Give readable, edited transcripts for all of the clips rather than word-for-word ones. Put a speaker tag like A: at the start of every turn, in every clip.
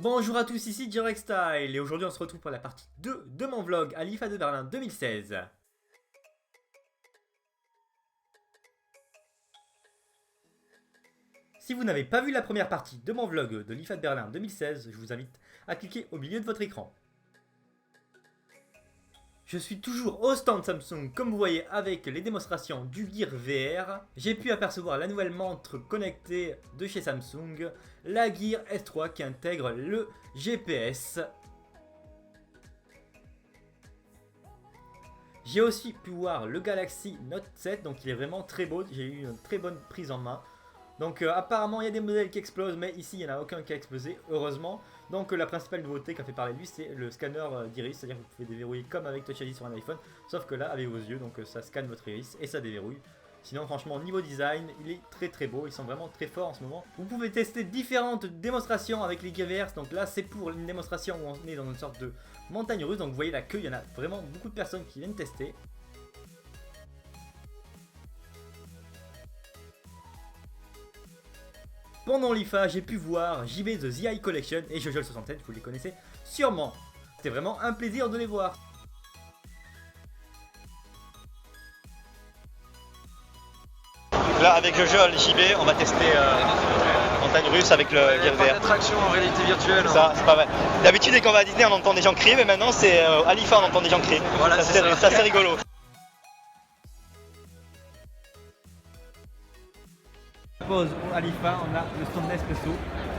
A: Bonjour à tous, ici Direct Style et aujourd'hui on se retrouve pour la partie 2 de mon vlog à l'IFA de Berlin 2016. Si vous n'avez pas vu la première partie de mon vlog de l'IFA de Berlin 2016, je vous invite à cliquer au milieu de votre écran. Je suis toujours au stand Samsung comme vous voyez avec les démonstrations du Gear VR. J'ai pu apercevoir la nouvelle montre connectée de chez Samsung, la Gear S3 qui intègre le GPS. J'ai aussi pu voir le Galaxy Note 7, donc il est vraiment très beau, j'ai eu une très bonne prise en main. Donc apparemment il y a des modèles qui explosent, mais ici il n'y en a aucun qui a explosé, heureusement. Donc la principale nouveauté qui a fait parler de lui, c'est le scanner d'iris, c'est-à-dire que vous pouvez déverrouiller comme avec Touch ID sur un iPhone, sauf que là avec vos yeux, donc ça scanne votre iris et ça déverrouille. Sinon franchement niveau design, il est très beau, ils sont vraiment très forts en ce moment. Vous pouvez tester différentes démonstrations avec les Gear VR, donc là c'est pour une démonstration où on est dans une sorte de montagne russe, donc vous voyez la queue, il y en a vraiment beaucoup de personnes qui viennent tester. Pendant l'IFA, j'ai pu voir JB The ZI Collection et Jojo67, vous les connaissez sûrement. C'était vraiment un plaisir de les voir.
B: Là avec Jojo JB, on va tester montagne russe avec le Gear VR.
C: Attraction en réalité virtuelle.
B: Ça, c'est pas vrai. D'habitude, dès qu'on va à Disney, on entend des gens crier, mais maintenant, c'est à l'IFA, on entend des gens crier.
C: Voilà,
B: ça, c'est assez rigolo.
A: Pause à l'IFA, on a le stand Nespresso,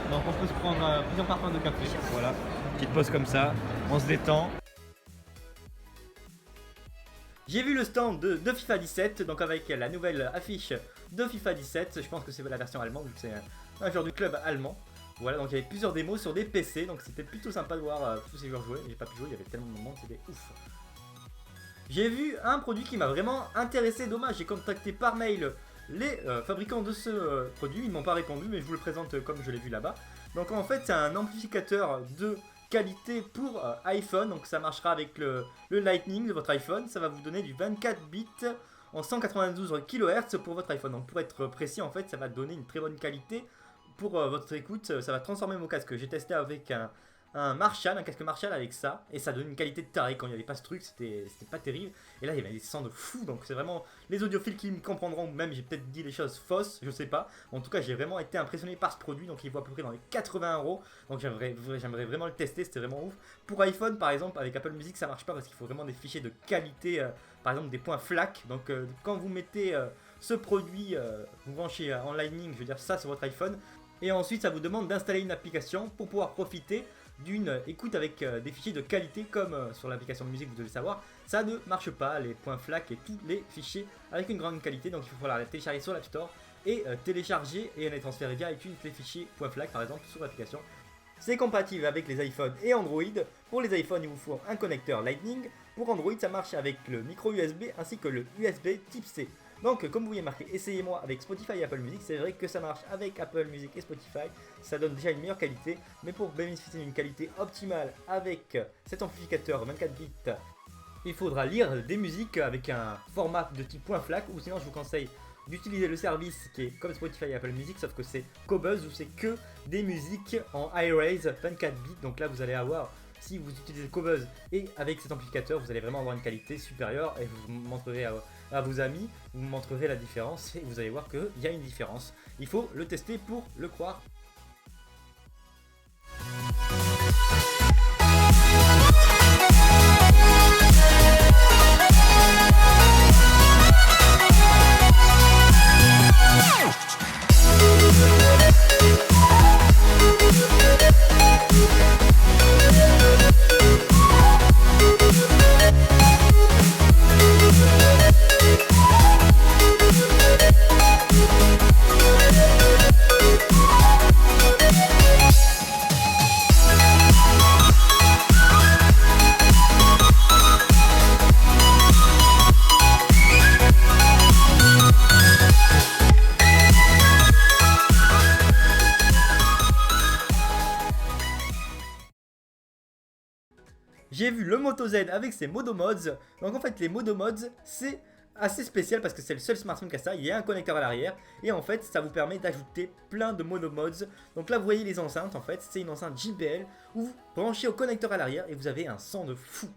A: donc on peut se prendre plusieurs parfums de café. Voilà, petite pause comme ça, on se détend. J'ai vu le stand de FIFA 17, donc avec la nouvelle affiche de FIFA 17, je pense que c'est la version allemande, vu que c'est un joueur du club allemand. Voilà, donc il y avait plusieurs démos sur des PC, donc c'était plutôt sympa de voir tous ces joueurs jouer. J'ai pas pu jouer, il y avait tellement de monde, c'était ouf. J'ai vu un produit qui m'a vraiment intéressé, dommage, j'ai contacté par mail les fabricants de ce produit, ils ne m'ont pas répondu, mais je vous le présente comme je l'ai vu là-bas. Donc en fait, c'est un amplificateur de qualité pour iPhone, donc ça marchera avec le Lightning de votre iPhone, ça va vous donner du 24 bits en 192 kHz pour votre iPhone. Donc pour être précis, en fait, ça va donner une très bonne qualité pour votre écoute, ça va transformer mon casque. J'ai testé avec un Marshall, un casque Marshall avec ça, et ça donne une qualité de taré. Quand il n'y avait pas ce truc, c'était pas terrible. Et là, il y avait des sons de fou, donc c'est vraiment les audiophiles qui me comprendront, ou même j'ai peut-être dit des choses fausses, je sais pas. En tout cas, j'ai vraiment été impressionné par ce produit, donc il vaut à peu près dans les 80 €. Donc j'aimerais vraiment le tester, c'était vraiment ouf. Pour iPhone, par exemple, avec Apple Music, ça marche pas parce qu'il faut vraiment des fichiers de qualité, par exemple des points FLAC. Donc quand vous mettez ce produit, vous branchez en Lightning, je veux dire ça sur votre iPhone, et ensuite ça vous demande d'installer une application pour pouvoir profiter d'une écoute avec des fichiers de qualité comme sur l'application de musique, vous devez le savoir, ça ne marche pas, les points FLAC et tous les fichiers avec une grande qualité, donc il faut falloir les télécharger sur l'App Store et télécharger et les transférer via iTunes, les fichiers .FLAC par exemple sur l'application. C'est compatible avec les iPhones et Android. Pour les iPhones, il vous faut un connecteur Lightning. Pour Android, ça marche avec le micro USB ainsi que le USB Type C. Donc comme vous voyez marqué essayez-moi avec Spotify et Apple Music, c'est vrai que ça marche avec Apple Music et Spotify, ça donne déjà une meilleure qualité, mais pour bénéficier d'une qualité optimale avec cet amplificateur 24 bits, il faudra lire des musiques avec un format de type .FLAC, ou sinon je vous conseille d'utiliser le service qui est comme Spotify et Apple Music, sauf que c'est Qobuz où c'est que des musiques en iRaise 24 bits, donc là vous allez avoir, si vous utilisez Qobuz et avec cet amplificateur, vous allez vraiment avoir une qualité supérieure et vous montrerez à vos amis, vous montrerez la différence et vous allez voir qu'il y a une différence. Il faut le tester pour le croire. J'ai vu le Moto Z avec ses Modo Mods. Donc en fait les Modo Mods c'est assez spécial parce que c'est le seul smartphone qui a ça. Il y a un connecteur à l'arrière et en fait ça vous permet d'ajouter plein de mono-modes. Donc là vous voyez les enceintes, en fait c'est une enceinte JBL où vous branchez au connecteur à l'arrière et vous avez un son de fou.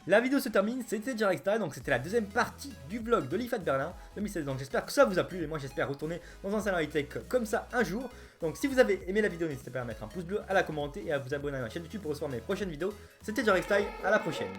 A: La vidéo se termine, c'était Jarexta, donc c'était la deuxième partie du vlog de l'IFA de Berlin 2016. Donc j'espère que ça vous a plu et moi j'espère retourner dans un salon high-tech comme ça un jour. Donc si vous avez aimé la vidéo, n'hésitez pas à mettre un pouce bleu, à la commenter et à vous abonner à ma chaîne YouTube pour recevoir mes prochaines vidéos. C'était Jarexta, à la prochaine.